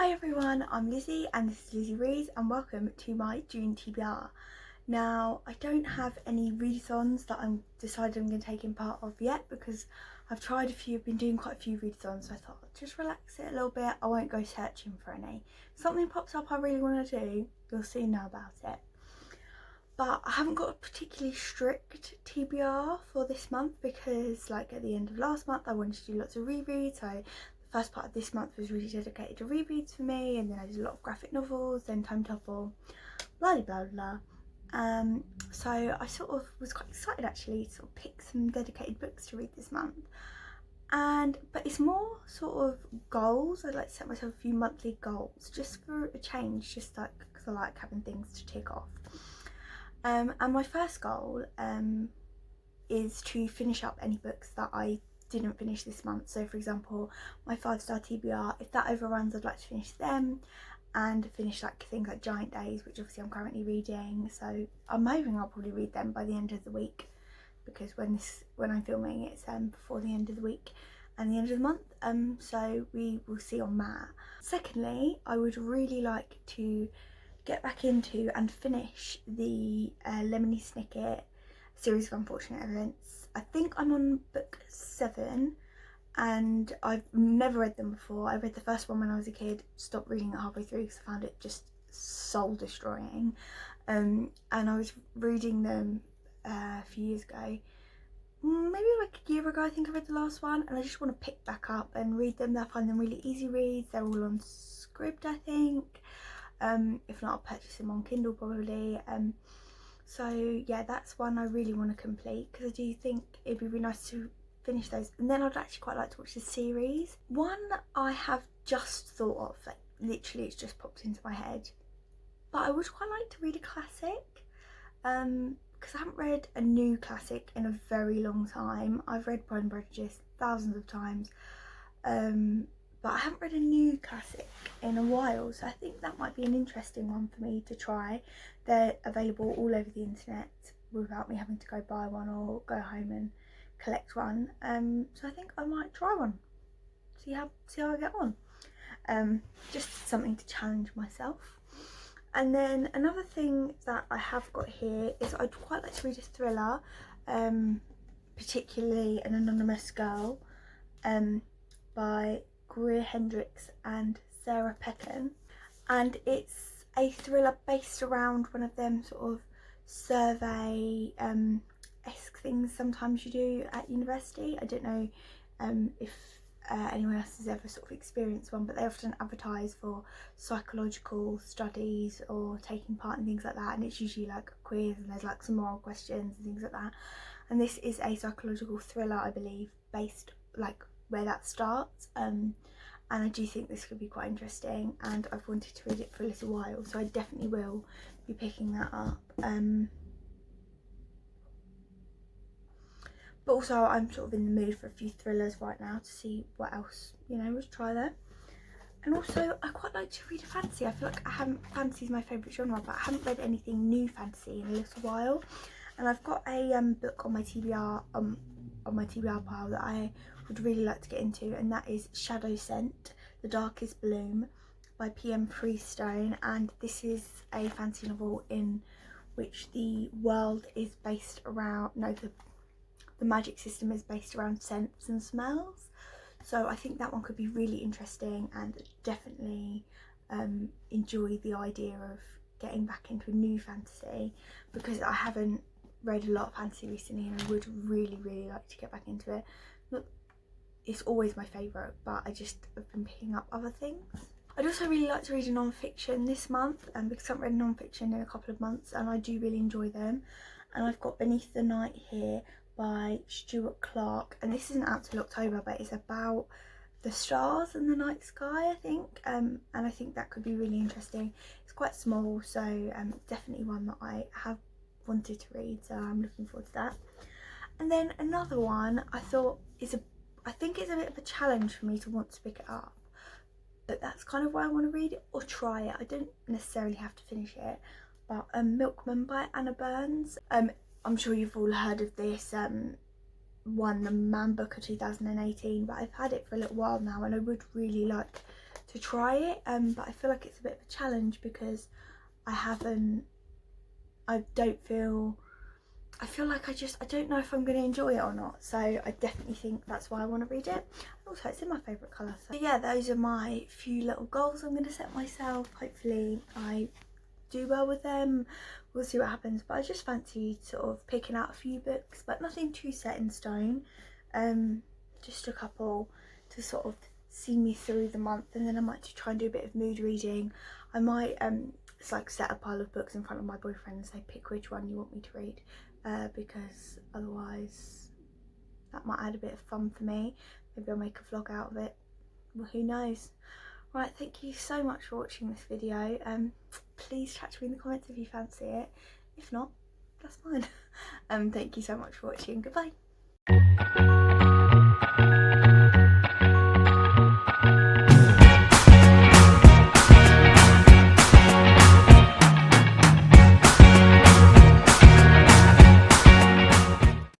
Hi everyone, I'm Lizzie and this is Lizzie Reads and welcome to my June TBR. Now, I don't have any readathons that I'm decided I'm going to take in part of yet because I've tried a few, I've been doing quite a few readathons, so I thought I'll just relax it a little bit. I won't go searching for any. If something pops up I really want to do, you'll soon know about it. But I haven't got a particularly strict TBR for this month because like at the end of last month I wanted to do lots of rereads, so first part of this month was really dedicated to rereads for me, and then I did a lot of graphic novels, then time travel, blah blah blah. So I sort of was quite excited actually to sort of pick some dedicated books to read this month. But it's more sort of goals. I'd like to set myself a few monthly goals just for a change, just like because I like having things to tick off. And my first goal is to finish up any books that I didn't finish this month. So for example, my 5-star TBR, if that overruns, I'd like to finish them and finish like things like Giant Days, which obviously I'm currently reading, so I'm hoping I'll probably read them by the end of the week, because when I'm filming it's before the end of the week and the end of the month, so we will see on that. Secondly, I would really like to get back into and finish the Lemony Snicket series of unfortunate events. I think I'm on book 7 and I've never read them before. I read the first one when I was a kid, stopped reading it halfway through because I found it just soul destroying, and I was reading them a few years ago, maybe like a year ago I think I read the last one, and I just want to pick back up and read them. I find them really easy reads, they're all on Scribd I think. If not, I'll purchase them on Kindle probably. So yeah, that's one I really want to complete because I do think it'd be really nice to finish those. And then I'd actually quite like to watch the series. One I have just thought of, like literally it's just popped into my head, but I would quite like to read a classic, because I haven't read a new classic in a very long time. I've read Pride and Prejudice thousands of times, but I haven't read a new classic in a while, so I think that might be an interesting one for me to try. They're available all over the internet without me having to go buy one or go home and collect one, so I think I might try one, see how I get on. Just something to challenge myself. And then another thing that I have got here is I'd quite like to read a thriller, particularly An Anonymous Girl, by Greer Hendricks and Sarah Peckham, and it's a thriller based around one of them sort of survey esque things sometimes you do at university. I don't know if anyone else has ever sort of experienced one, but they often advertise for psychological studies or taking part in things like that, and it's usually like a quiz and there's like some moral questions and things like that. And this is a psychological thriller, I believe, based like where that starts, and I do think this could be quite interesting, and I've wanted to read it for a little while, so I definitely will be picking that up. But also I'm sort of in the mood for a few thrillers right now to see what else, you know, let's try there. And also I quite like to read a fantasy. I feel like fantasy is my favourite genre, but I haven't read anything new fantasy in a little while, and I've got a book on my TBR on my TBR pile that I would really like to get into, and that is Shadow Scent, The Darkest Bloom by PM Freestone. And this is a fantasy novel in which the world is based around, the magic system is based around scents and smells, so I think that one could be really interesting, and definitely enjoy the idea of getting back into a new fantasy, because I haven't read a lot of fantasy recently and I would really like to get back into it. Look, it's always my favourite, but I just have been picking up other things. I'd also really like to read a non-fiction this month, because I haven't read non-fiction in a couple of months and I do really enjoy them. And I've got Beneath the Night here by Stuart Clark, and this isn't out till October, but it's about the stars and the night sky I think, and I think that could be really interesting. It's quite small, so definitely one that I have wanted to read, so I'm looking forward to that. And then another one I thought I think it's a bit of a challenge for me to want to pick it up, but that's kind of why I want to read it or try it. I don't necessarily have to finish it, but Milkman by Anna Burns. I'm sure you've all heard of this, won the Man Booker 2018, but I've had it for a little while now and I would really like to try it, but I feel like it's a bit of a challenge because I feel like I don't know if I'm going to enjoy it or not, so I definitely think that's why I want to read it. Also, it's in my favourite colour. So yeah, those are my few little goals I'm going to set myself. Hopefully I do well with them. We'll see what happens, but I just fancy sort of picking out a few books, but nothing too set in stone. Just a couple to sort of see me through the month, and then I might try and do a bit of mood reading. I might it's like set a pile of books in front of my boyfriend and say pick which one you want me to read, because otherwise that might add a bit of fun for me. Maybe I'll make a vlog out of it, well, who knows. Right, thank you so much for watching this video. Please chat to me in the comments if you fancy it. If not, that's fine. Thank you so much for watching. Goodbye.